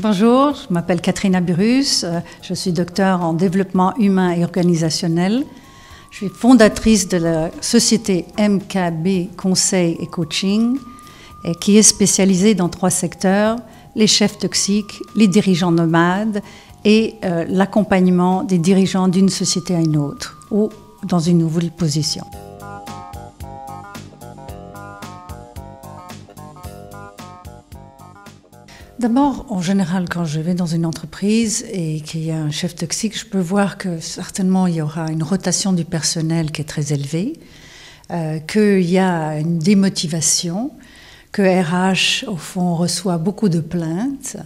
Bonjour, je m'appelle Catherine Aburus, je suis docteur en développement humain et organisationnel. Je suis fondatrice de la société MKB Conseil et Coaching, qui est spécialisée dans 3 secteurs, les chefs toxiques, les dirigeants nomades et l'accompagnement des dirigeants d'une société à une autre ou dans une nouvelle position. D'abord, en général, quand je vais dans une entreprise et qu'il y a un chef toxique, je peux voir que certainement il y aura une rotation du personnel qui est très élevée, qu'il y a une démotivation, que RH, au fond, reçoit beaucoup de plaintes.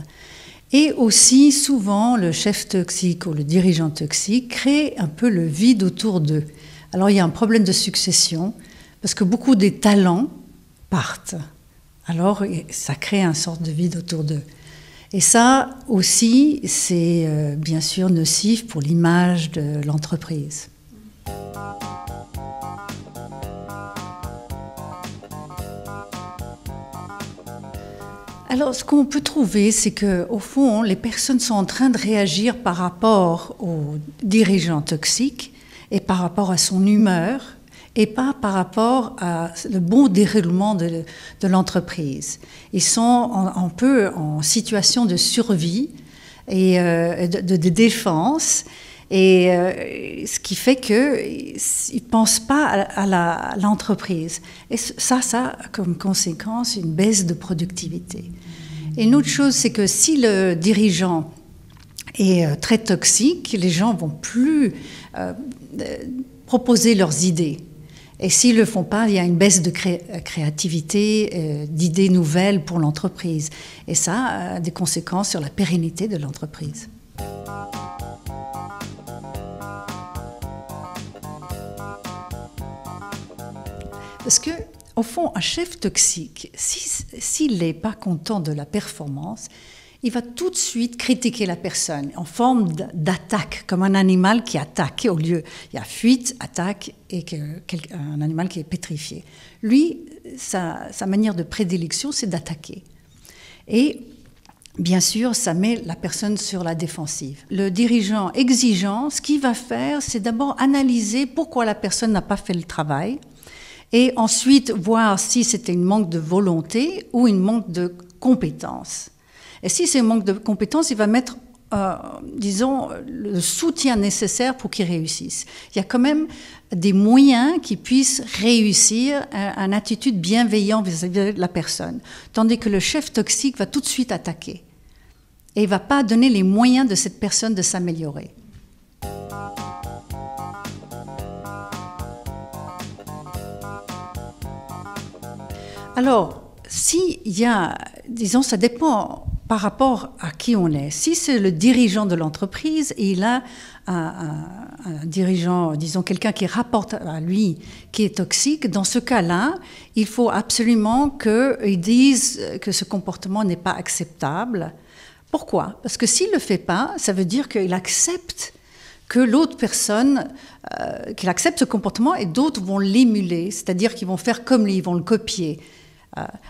Et aussi, souvent, le chef toxique ou le dirigeant toxique crée un peu le vide autour d'eux. Alors, il y a un problème de succession, parce que beaucoup des talents partent. Alors, ça crée une sorte de vide autour d'eux. Et ça aussi, c'est bien sûr nocif pour l'image de l'entreprise. Alors, ce qu'on peut trouver, c'est qu'au fond, les personnes sont en train de réagir par rapport aux dirigeants toxiques et par rapport à son humeur, et pas par rapport à le bon déroulement de l'entreprise. Ils sont un peu en situation de survie et de défense, et ce qui fait qu'ils ne pensent pas à l'entreprise. Et ça a comme conséquence une baisse de productivité. Et une autre chose, c'est que si le dirigeant est très toxique, les gens ne vont plus proposer leurs idées. Et s'ils ne le font pas, il y a une baisse de créativité, d'idées nouvelles pour l'entreprise. Et ça a des conséquences sur la pérennité de l'entreprise. Parce que, au fond, un chef toxique, s'il n'est pas content de la performance, il va tout de suite critiquer la personne en forme d'attaque, comme un animal qui attaque. Au lieu, il y a fuite, attaque et un animal qui est pétrifié. Lui, sa manière de prédilection, c'est d'attaquer. Et bien sûr, ça met la personne sur la défensive. Le dirigeant exigeant, ce qu'il va faire, c'est d'abord analyser pourquoi la personne n'a pas fait le travail et ensuite voir si c'était un manque de volonté ou un manque de compétence. Et si c'est un manque de compétences, il va mettre, disons, le soutien nécessaire pour qu'il réussisse. Il y a quand même des moyens qui puissent réussir une attitude bienveillante vis-à-vis de la personne. Tandis que le chef toxique va tout de suite attaquer. Et il ne va pas donner les moyens de cette personne de s'améliorer. Alors, s'il y a, disons, ça dépend par rapport à qui on est. Si c'est le dirigeant de l'entreprise et il a un dirigeant, disons quelqu'un qui rapporte à lui, qui est toxique, dans ce cas-là, il faut absolument qu'il dise que ce comportement n'est pas acceptable. Pourquoi? Parce que s'il ne le fait pas, ça veut dire qu'il accepte que l'autre personne, qu'il accepte ce comportement et d'autres vont l'émuler, c'est-à-dire qu'ils vont faire comme lui, ils vont le copier.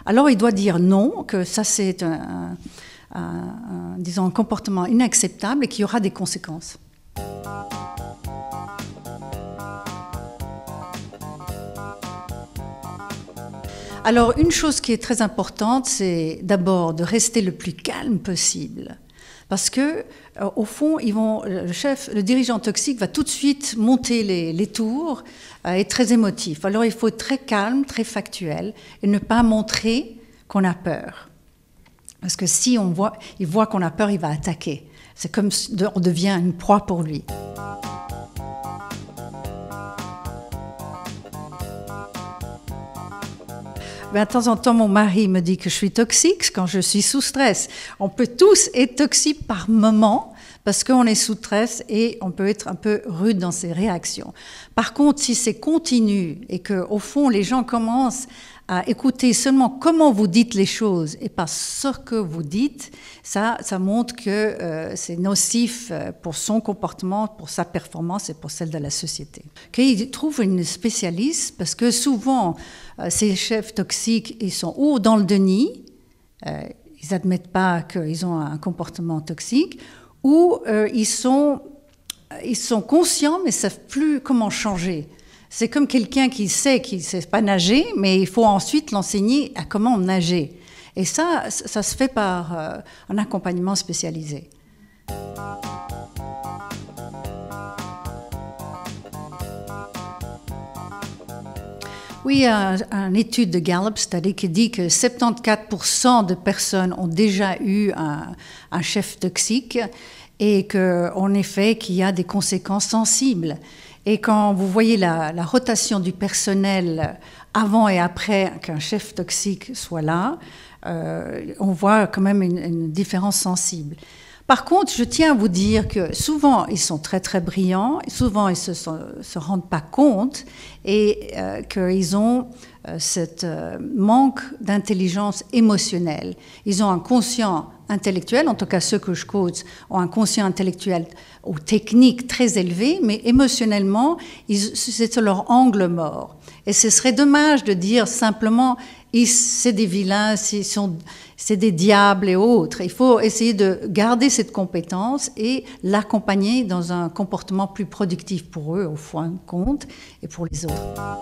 Alors il doit dire non, que ça c'est disons, un comportement inacceptable et qu'il y aura des conséquences. Alors une chose qui est très importante, c'est d'abord de rester le plus calme possible. Parce que, au fond, le dirigeant toxique va tout de suite monter les tours, est très émotif. Alors, il faut être très calme, très factuel, et ne pas montrer qu'on a peur. Parce que si il voit qu'on a peur, il va attaquer. C'est comme on devient une proie pour lui. De temps en temps, mon mari me dit que je suis toxique quand je suis sous stress. On peut tous être toxiques par moment parce qu'on est sous stress et on peut être un peu rude dans ses réactions. Par contre, si c'est continu et qu'au fond, les gens commencent à écouter seulement comment vous dites les choses et pas ce que vous dites, ça montre que c'est nocif pour son comportement, pour sa performance et pour celle de la société. Qu'il trouve une spécialiste parce que souvent, ces chefs toxiques, ils sont ou dans le déni, n'admettent pas qu'ils ont un comportement toxique, ou ils sont conscients mais ne savent plus comment changer. C'est comme quelqu'un qui sait qu'il ne sait pas nager, mais il faut ensuite l'enseigner à comment nager. Et ça se fait par un accompagnement spécialisé. Oui, il y a une étude de Gallup, c'est-à-dire qui dit que 74% de personnes ont déjà eu un chef toxique et qu'en effet, qu'il y a des conséquences sensibles. Et quand vous voyez la rotation du personnel avant et après qu'un chef toxique soit là, on voit quand même une différence sensible. Par contre, je tiens à vous dire que souvent, ils sont très, très brillants, souvent, ils ne se rendent pas compte et qu'ils ont ce manque d'intelligence émotionnelle. Ils ont un quotient intellectuel, en tout cas ceux que je coach ont un quotient intellectuel ou technique très élevé, mais émotionnellement, c'est leur angle mort. Et ce serait dommage de dire simplement c'est des vilains, c'est des diables et autres. Il faut essayer de garder cette compétence et l'accompagner dans un comportement plus productif pour eux, au fin de compte, et pour les autres.